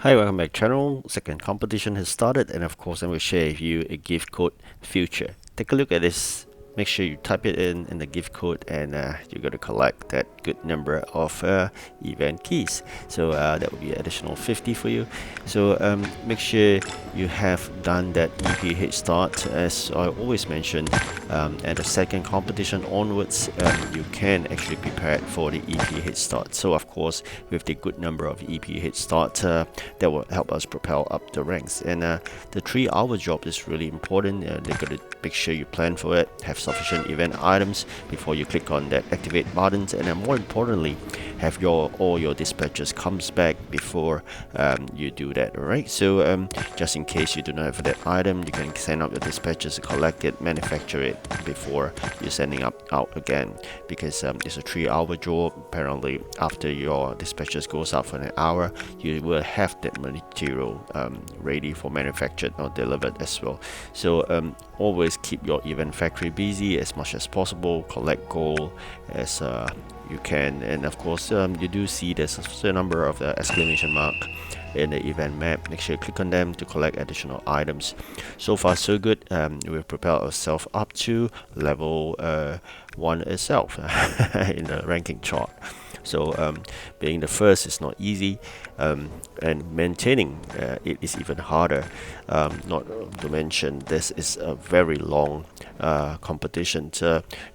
Hi, welcome back channel. Second competition has started, and of course I will share with you a gift code future. Take a look at this. Make sure you type it in the gift code, and you're going to collect that good number of event keys. So that will be additional 50 for you. So make sure you have done that EP start. As I always mention, at the second competition onwards, you can actually prepare for the EP start. So of course, with the good number of EP start, that will help us propel up the ranks. And the 3-hour job is really important. They're going to make sure you plan for it, have sufficient event items before you click on that activate buttons, and then more importantly, have all your dispatches comes back before you do that. Alright, so just in case you do not have that item, you can send up your dispatches to collect it, manufacture it before you're sending out again, because it's a 3-hour job. Apparently after your dispatches goes out for an hour, you will have that material ready for manufactured or delivered as well. So always keep your event factory busy as much as possible, collect gold as you can, and of course you do see there's a number of the exclamation mark in the event map. Make sure you click on them to collect additional items. So far so good. We've propelled ourselves up to level 1 itself in the ranking chart. So being the first is not easy, and maintaining it is even harder. Not to mention this is a very long competition.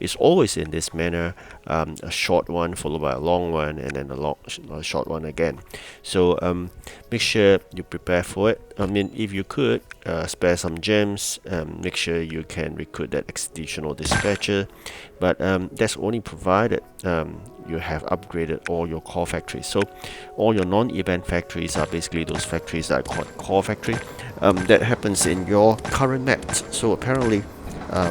It's always in this manner, a short one followed by a long one, and then a short one again. So make sure you prepare for it. I mean, if you could spare some gems, make sure you can recruit that additional dispatcher, but that's only provided you have upgraded all your core factories. So all your non-event factories are basically those factories that are called core factory. That happens in your current map. So apparently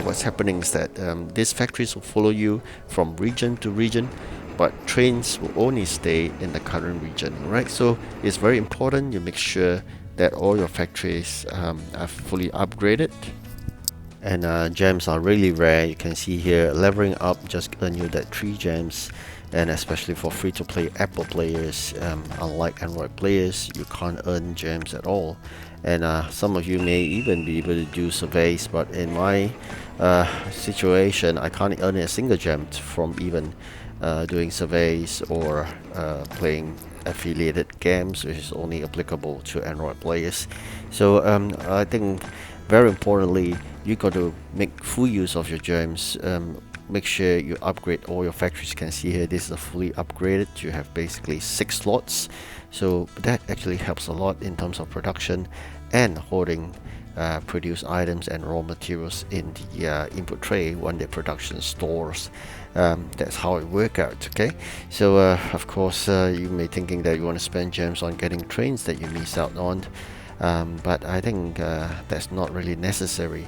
what's happening is that these factories will follow you from region to region, but trains will only stay in the current region. Right? So it's very important you make sure that all your factories are fully upgraded. And gems are really rare. You can see here, leveling up just earn you that 3 gems, and especially for free-to-play Apple players, unlike Android players, you can't earn gems at all. And some of you may even be able to do surveys, but in my situation, I can't earn a single gem from even doing surveys or playing affiliated games, which is only applicable to Android players. So I think very importantly, you got to make full use of your gems. Make sure you upgrade all your factories. You can see here, this is a fully upgraded. You have basically 6 slots, so that actually helps a lot in terms of production and holding produced items and raw materials in the input tray when the production stores. That's how it works out. Okay, so of course you may thinking that you want to spend gems on getting trains that you miss out on, but I think that's not really necessary.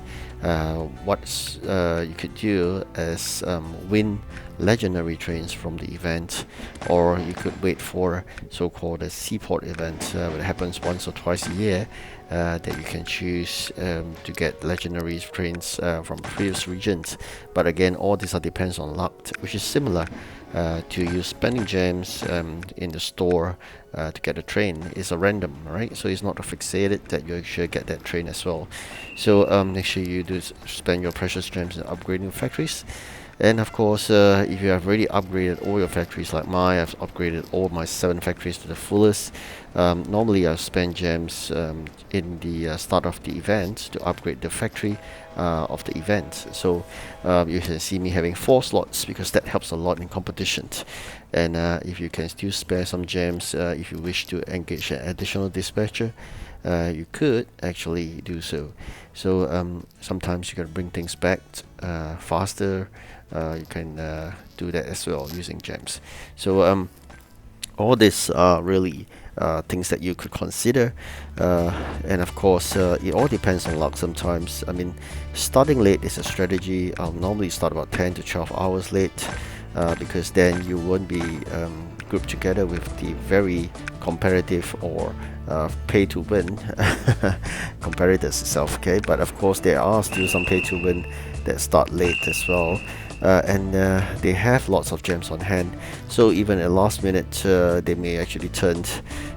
What you could do is win legendary trains from the event, or you could wait for so-called a seaport event that happens once or twice a year, that you can choose to get legendary trains from previous regions. But again, all these depends on luck, which is similar to you spending gems in the store to get a train. It's a random, right? So it's not fixated that you should get that train as well. So make sure you do spend your precious gems in upgrading factories. And of course, if you have already upgraded all your factories like mine, I've upgraded all my 7 factories to the fullest. Normally I spend gems in the start of the event to upgrade the factory of the event. So you can see me having 4 slots because that helps a lot in competitions. And if you can still spare some gems, if you wish to engage an additional dispatcher, you could actually do so. So sometimes you can bring things back faster. You can do that as well using gems. So all these are really things that you could consider, and of course it all depends on luck sometimes. I mean, starting late is a strategy. I'll normally start about 10 to 12 hours late, because then you won't be grouped together with the very competitive or pay to win competitors itself. Okay, but of course there are still some pay to win that start late as well. And they have lots of gems on hand, so even at last minute they may actually turn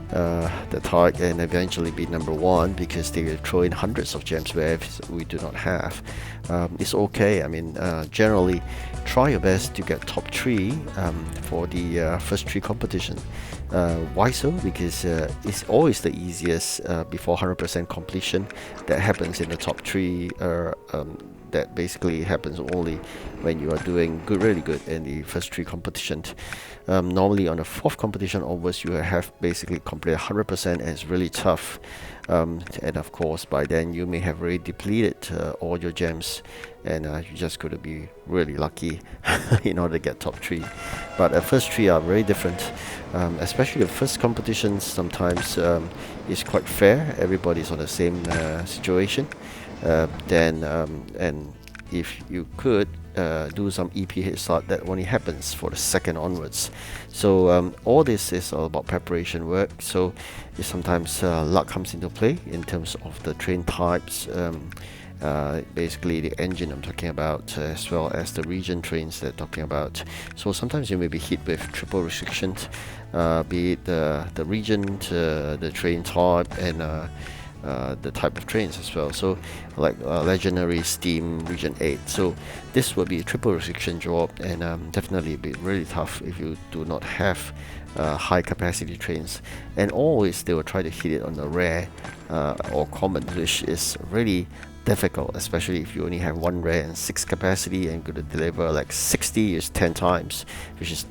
the target and eventually be number one because they will throw in hundreds of gems where we do not have. It's okay. I mean, generally try your best to get top 3 for the first 3 competition. Why so? Because it's always the easiest before 100% completion that happens in the top 3. That basically happens only when you are doing really good in the first 3 competitions. Normally on the 4th competition onwards, you have basically completed 100% and it's really tough. And of course by then you may have already depleted all your gems, and you just got to be really lucky in order to get top 3. But the first 3 are very different, especially the first competition. Sometimes it's quite fair, everybody's on the same situation. And if you could do some EP head start, that only happens for the 2nd onwards. So all this is all about preparation work. So sometimes luck comes into play in terms of the train types, basically the engine I'm talking about, as well as the region trains that I'm talking about. So sometimes you may be hit with triple restrictions, be it the region, the train type, and the type of trains as well. So like legendary steam region 8, so this will be a triple restriction job, and definitely be really tough if you do not have high capacity trains. And always they will try to hit it on the rare or common, which is really difficult, especially if you only have 1 rare and 6 capacity and going to deliver like 60 is 10 times, which is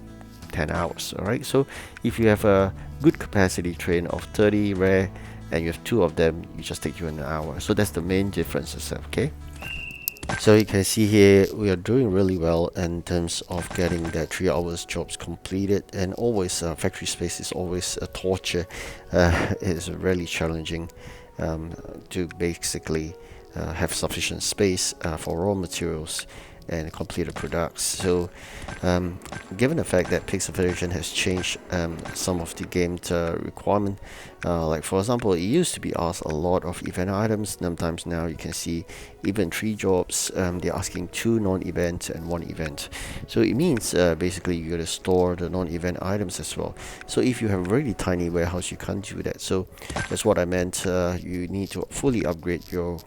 10 hours. Alright, so if you have a good capacity train of 30 rare and you have 2 of them, it just take you an hour. So that's the main difference, okay? So you can see here we are doing really well in terms of getting that 3 hours jobs completed, and always factory space is always a torture. It's really challenging to basically have sufficient space for raw materials and completed products. So given the fact that Pixel Federation has changed some of the game requirement, like for example, it used to be asked a lot of event items. Sometimes now you can see even 3 jobs, they're asking 2 non-event and 1 event. So it means basically you got to store the non-event items as well. So if you have a really tiny warehouse, you can't do that. So that's what I meant. You need to fully upgrade your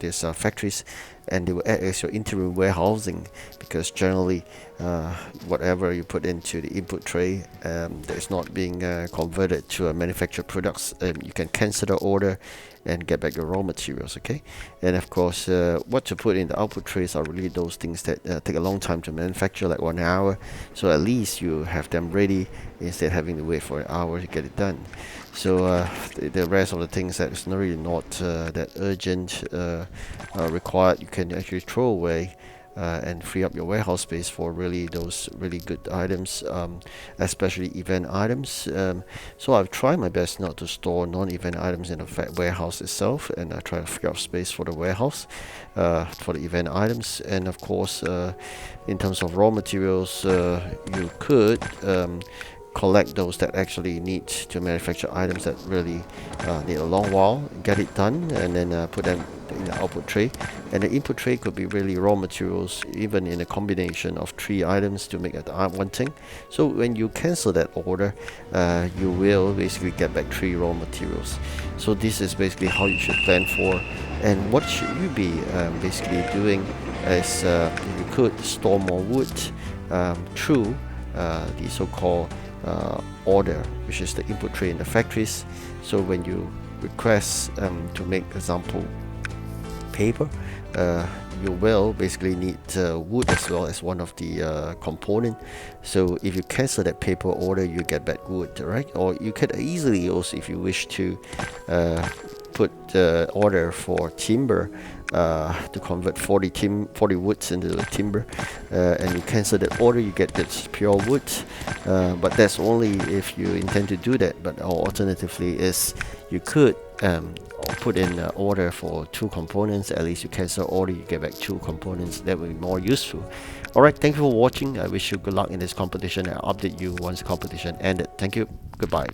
these factories, and they will act as your interim warehousing, because generally whatever you put into the input tray that is not being converted to a manufactured products, you can cancel the order and get back your raw materials, okay? And of course what to put in the output trays are really those things that take a long time to manufacture, like 1 hour. So at least you have them ready instead of having to wait for an hour to get it done. So the rest of the things that is really not that urgent required, you can actually throw away and free up your warehouse space for really those really good items, especially event items. So I've tried my best not to store non-event items in the warehouse itself, and I try to free up space for the warehouse for the event items. And of course in terms of raw materials, you could collect those that actually need to manufacture items that really need a long while, get it done, and then put them in the output tray. And the input tray could be really raw materials, even in a combination of 3 items to make one thing. So when you cancel that order, you will basically get back 3 raw materials. So this is basically how you should plan for. And what should you be basically doing is you could store more wood through the so-called order, which is the input tray in the factories. So when you request to make example paper, you will basically need wood as well as one of the component. So if you cancel that paper order, you get back wood, right? Or you could easily also, if you wish to put the order for timber, to convert 40 woods into timber, and you cancel that order, you get this pure wood. But that's only if you intend to do that. But alternatively is you could put in an order for 2 components. At least you cancel order, you get back 2 components. That will be more useful. Alright, thank you for watching. I wish you good luck in this competition. I'll update you once the competition ended. Thank you. Goodbye.